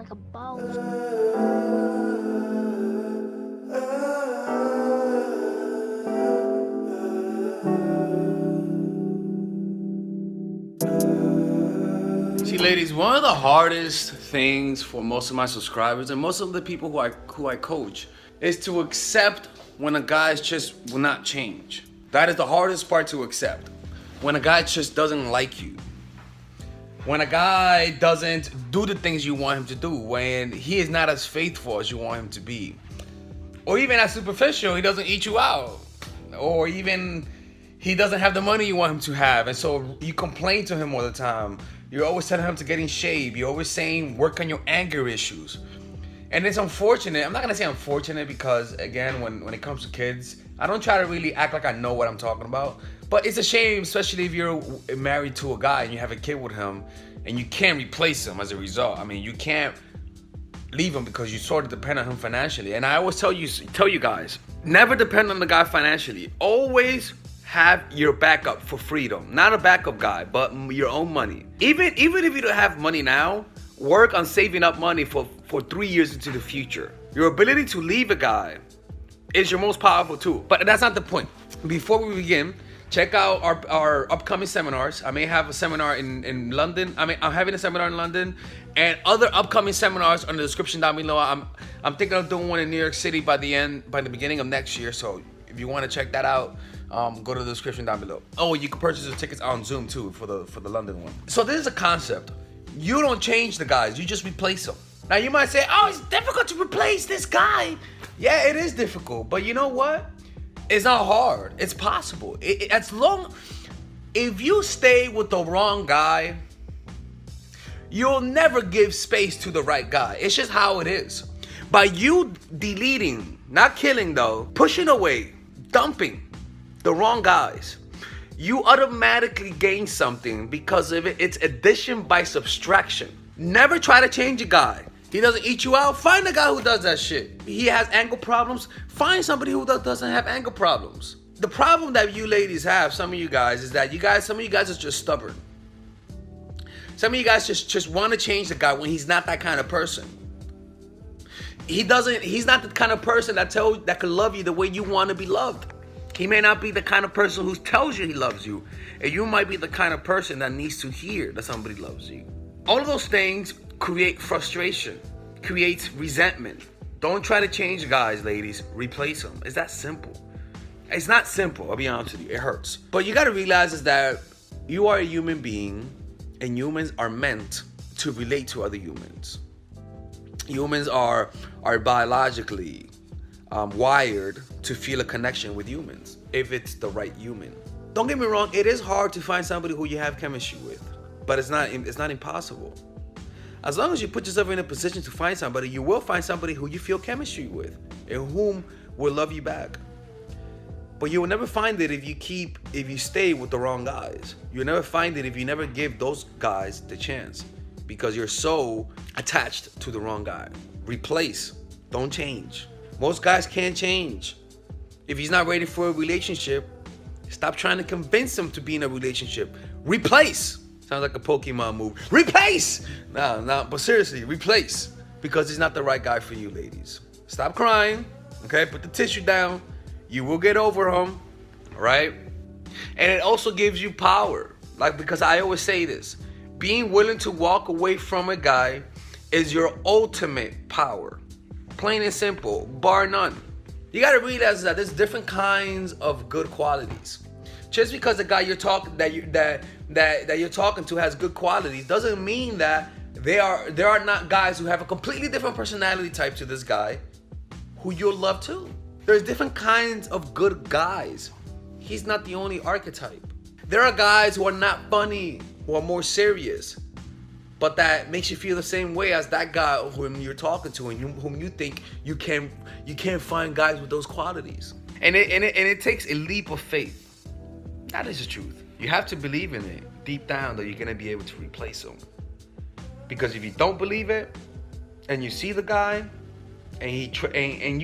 like a ball. See, ladies, one of the hardest things for most of my subscribers and most of the people who I coach is to accept when a guy just will not change. That is the hardest part to accept. When a guy just doesn't like you. When a guy doesn't do the things you want him to do. When he is not as faithful as you want him to be. Or even as superficial, he doesn't eat you out. Or even he doesn't have the money you want him to have. And so you complain to him all the time. You're always telling him to get in shape. You're always saying work on your anger issues. And it's unfortunate. I'm not going to say unfortunate because, again, when it comes to kids, I don't try to really act like I know what I'm talking about. But it's a shame, especially if you're married to a guy and you have a kid with him and you can't replace him as a result. I mean, you can't leave him because you sort of depend on him financially. And I always tell you guys, never depend on the guy financially. Always have your backup for freedom. Not a backup guy, but your own money. Even if you don't have money now, work on saving up money for 3 years into the future. Your ability to leave a guy is your most powerful tool. But that's not the point. Before we begin, check out our upcoming seminars. I may have a seminar in London. I'm having a seminar in London and other upcoming seminars on the description down below. I'm thinking of doing one in New York City by the beginning of next year. So if you want to check that out, go to the description down below. Oh, you can purchase the tickets on Zoom too for the London one. So this is a concept. You don't change the guys, you just replace them. Now you might say, oh, it's difficult to replace this guy. Yeah, it is difficult, but you know what? It's not hard. It's possible. If you stay with the wrong guy, you'll never give space to the right guy. It's just how it is. By you deleting, not killing though, pushing away, dumping the wrong guys, you automatically gain something because of it. It's addition by subtraction. Never try to change a guy. He doesn't eat you out. Find a guy who does that shit. He has anger problems. Find somebody who doesn't have anger problems. The problem that you ladies have, some of you guys, is that some of you guys are just stubborn. Some of you guys just want to change the guy when he's not that kind of person. He's not the kind of person that can love you the way you want to be loved. He may not be the kind of person who tells you he loves you. And you might be the kind of person that needs to hear that somebody loves you. All of those things create frustration, creates resentment. Don't try to change guys, ladies. Replace them. It's that simple. It's not simple, I'll be honest with you. It hurts. But you got to realize is that you are a human being and humans are meant to relate to other humans. Humans are biologically wired to feel a connection with humans if it's the right human. Don't get me wrong, it is hard to find somebody who you have chemistry with, but it's not impossible. As long as you put yourself in a position to find somebody, you will find somebody who you feel chemistry with and whom will love you back. But you will never find it if you stay with the wrong guys. You'll never find it if you never give those guys the chance because you're so attached to the wrong guy. Replace, don't change. Most guys can't change. If he's not ready for a relationship, stop trying to convince him to be in a relationship. Replace. Sounds like a Pokemon move. Replace! No, but seriously, replace. Because he's not the right guy for you, ladies. Stop crying, okay? Put the tissue down. You will get over him, all right? And it also gives you power. Because I always say this. Being willing to walk away from a guy is your ultimate power. Plain and simple, bar none. You gotta realize that there's different kinds of good qualities. Just because the guy you're talking to has good qualities doesn't mean that there are not guys who have a completely different personality type to this guy who you'll love too. There's different kinds of good guys. He's not the only archetype. There are guys who are not funny, who are more serious, but that makes you feel the same way as that guy whom you're talking to and whom you think you can't find guys with those qualities. And it takes a leap of faith. That is the truth. You have to believe in it deep down that you're gonna be able to replace him. Because if you don't believe it, and you see the guy, and you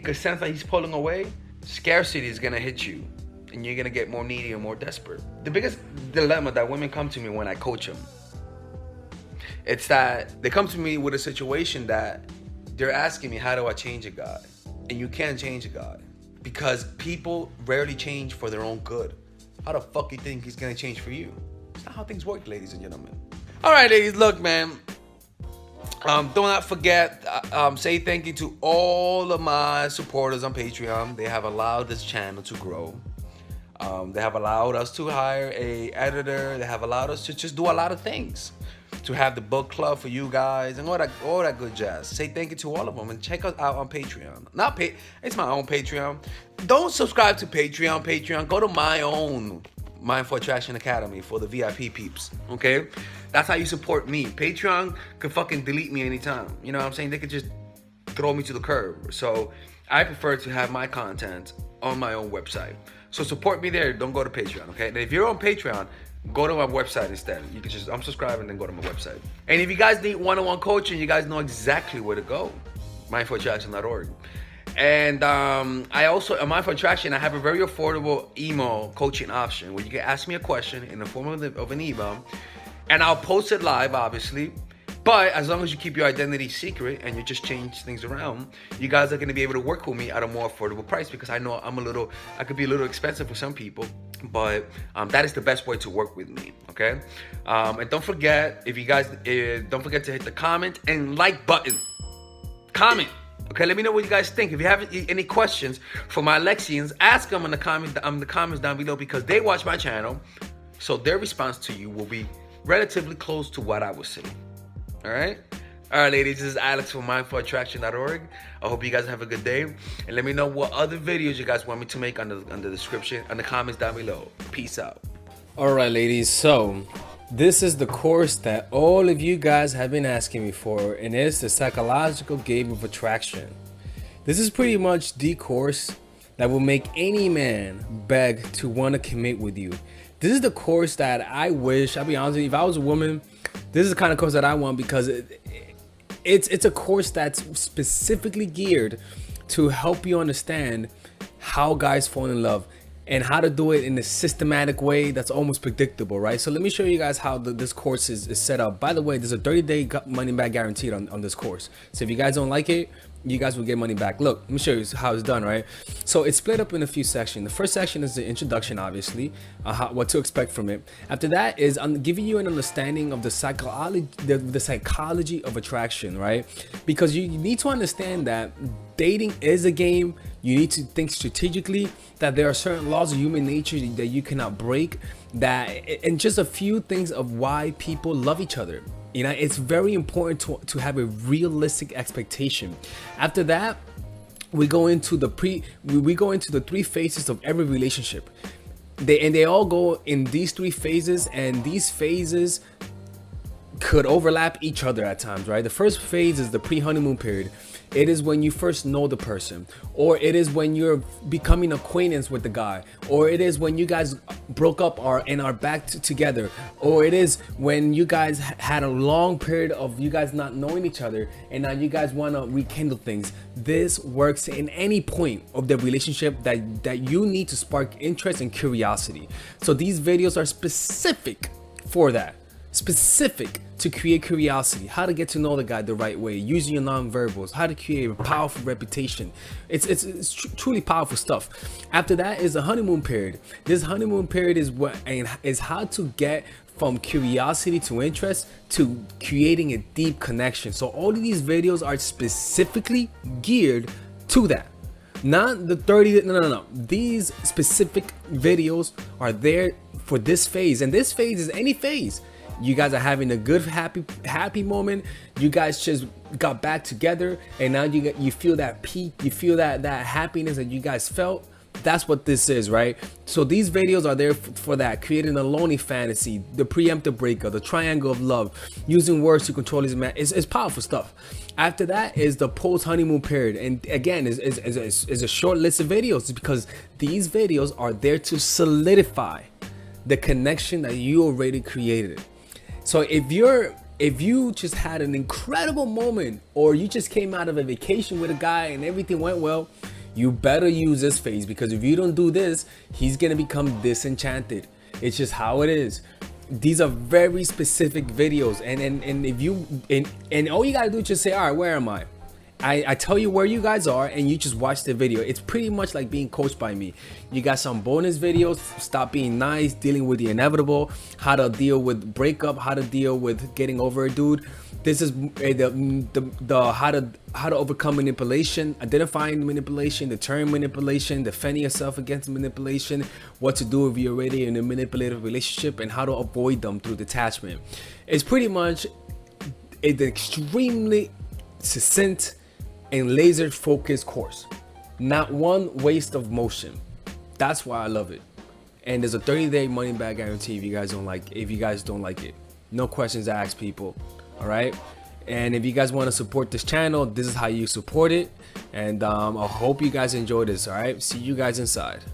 can sense that he's pulling away, scarcity is gonna hit you, and you're gonna get more needy and more desperate. The biggest dilemma that women come to me when I coach them It's that they come to me with a situation that they're asking me, how do I change a guy? And you can't change a guy because people rarely change for their own good. How the fuck you think he's gonna change for you? It's not how things work, ladies and gentlemen. All right, ladies, look, man. Do not forget, say thank you to all of my supporters on Patreon. They have allowed this channel to grow. They have allowed us to hire a editor. They have allowed us to just do a lot of things. To have the book club for you guys and all that good jazz. Say thank you to all of them and check us out on Patreon. It's my own Patreon. Don't subscribe to Patreon. Go to my own Mindful Attraction Academy for the VIP peeps. Okay? That's how you support me. Patreon can fucking delete me anytime. You know what I'm saying? They could just throw me to the curb. So I prefer to have my content on my own website. So support me there. Don't go to Patreon, okay? And if you're on Patreon, go to my website instead. You can just unsubscribe and then go to my website. And if you guys need one-on-one coaching, you guys know exactly where to go. mindfulattraction.org. And I also, on Mindful Attraction, I have a very affordable email coaching option where you can ask me a question in the form of an email. And I'll post it live, obviously. But as long as you keep your identity secret and you just change things around, you guys are going to be able to work with me at a more affordable price because I know I could be a little expensive for some people, but that is the best way to work with me, okay? And don't forget, don't forget to hit the comment and like button. Comment, okay? Let me know what you guys think. If you have any questions for my Alexians, ask them in the comments down below because they watch my channel, so their response to you will be relatively close to what I would say. All right, ladies, this is Alex from mindfulattraction.org. I hope you guys have a good day. And let me know what other videos you guys want me to make under the description and the comments down below. Peace out. All right, ladies. So this is the course that all of you guys have been asking me for, and it's the psychological game of attraction. This is pretty much the course that will make any man beg to want to commit with you. This is the course that I wish, I'll be honest with you, if I was a woman, this is the kind of course that I want because it's a course that's specifically geared to help you understand how guys fall in love and how to do it in a systematic way that's almost predictable, right? So let me show you guys how this course is set up. By the way, there's a 30-day money back guaranteed on this course. So if you guys don't like it, you guys will get money back. Look, let me show you how it's done, right? So it's split up in a few sections. The first section is the introduction, obviously, what to expect from it. After that is giving you an understanding of the psychology of attraction, right? Because you need to understand that dating is a game. You need to think strategically, that there are certain laws of human nature that you cannot break, and just a few things of why people love each other. You know, it's very important to have a realistic expectation. After that, we go into the three phases of every relationship. They all go in these three phases, and these phases could overlap each other at times, right? The first phase is the pre-honeymoon period. It is when you first know the person, or it is when you're becoming acquaintance with the guy, or it is when you guys broke up and are back together, or it is when you guys had a long period of you guys not knowing each other and now you guys want to rekindle things. This works in any point of the relationship that you need to spark interest and curiosity. So these videos are specific for that. Specific to create curiosity, how to get to know the guy the right way, using your non-verbals, how to create a powerful reputation. It's truly powerful stuff. After that is the honeymoon period. This honeymoon period is how to get from curiosity to interest to creating a deep connection. So all of these videos are specifically geared to that. Not the 30, no. These specific videos are there for this phase, and this phase is any phase. You guys are having a good, happy moment. You guys just got back together, and now you feel that peak. You feel that happiness that you guys felt. That's what this is, right? So these videos are there for that, creating a lonely fantasy, the preemptive breakup, the triangle of love, using words to control his man. It's powerful stuff. After that is the post-honeymoon period, and again, is a short list of videos because these videos are there to solidify the connection that you already created. So if you just had an incredible moment, or you just came out of a vacation with a guy and everything went well, you better use this phase, because if you don't do this, he's gonna become disenchanted. It's just how it is. These are very specific videos, and if you and all you gotta do is just say, all right, where am I tell you where you guys are, and you just watch the video. It's pretty much like being coached by me. You got some bonus videos: stop being nice, dealing with the inevitable, how to deal with breakup, how to deal with getting over a dude. This is the how to overcome manipulation, identifying manipulation, deterring manipulation, defending yourself against manipulation, what to do if you're already in a manipulative relationship, and how to avoid them through detachment. It's pretty much an extremely succinct and laser focused course. Not one waste of motion. That's why I love it. And there's a 30-day money back guarantee if you guys don't like it. No questions asked, people. All right. And if you guys want to support this channel, this is how you support it. And I hope you guys enjoy this. All right. See you guys inside.